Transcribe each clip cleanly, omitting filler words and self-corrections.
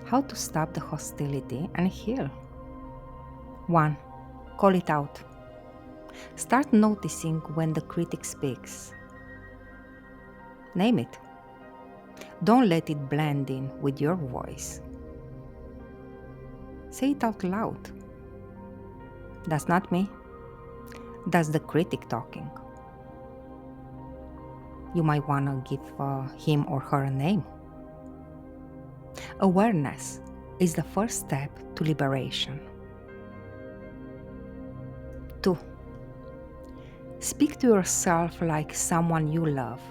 How to stop the hostility and heal. 1. Call it out. Start noticing when the critic speaks. Name it. Don't let it blend in with your voice. Say it out loud. That's not me. That's the critic talking. You might want to give him or her a name. Awareness is the first step to liberation. 2. Speak to yourself like someone you love.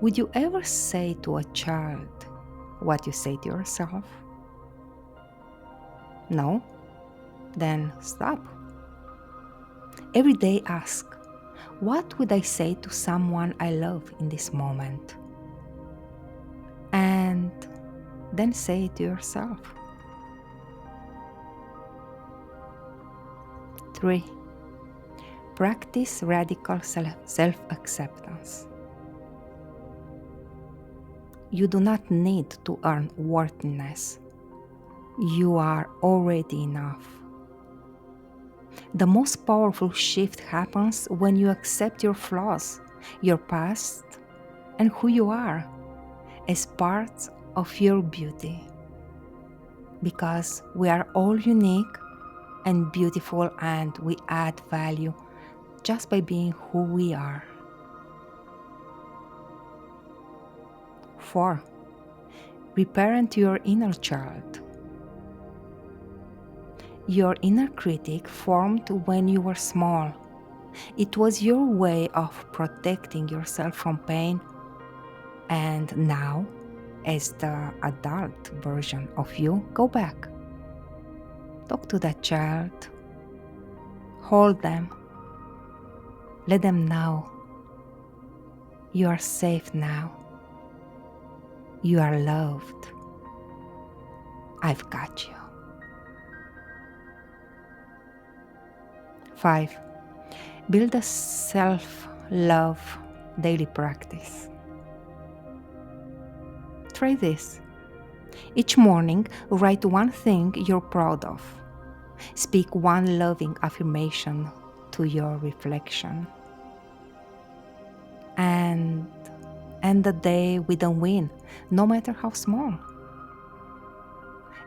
Would you ever say to a child what you say to yourself? No? Then stop. Every day ask, what would I say to someone I love in this moment? And then say it to yourself. 3. Practice radical self-acceptance. You do not need to earn worthiness. You are already enough. The most powerful shift happens when you accept your flaws, your past, and who you are as parts of your beauty. Because we are all unique and beautiful, and we add value just by being who we are. 4. Reparent your inner child. Your inner critic formed when you were small. It was your way of protecting yourself from pain. And now, as the adult version of you, go back. Talk to that child. Hold them. Let them know you are safe now. You are loved. I've got you. 5. Build a self-love daily practice. Try this. Each morning, write one thing you're proud of. Speak one loving affirmation to your reflection. And end the day with a win, no matter how small.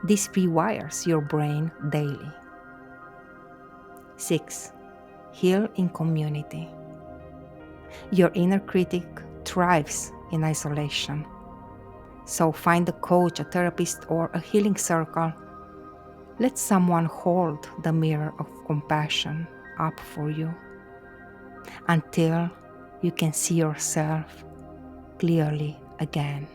This rewires your brain daily. 6. Heal in community. Your inner critic thrives in isolation. So find a coach, a therapist, or a healing circle. Let someone hold the mirror of compassion up for you until you can see yourself clearly again.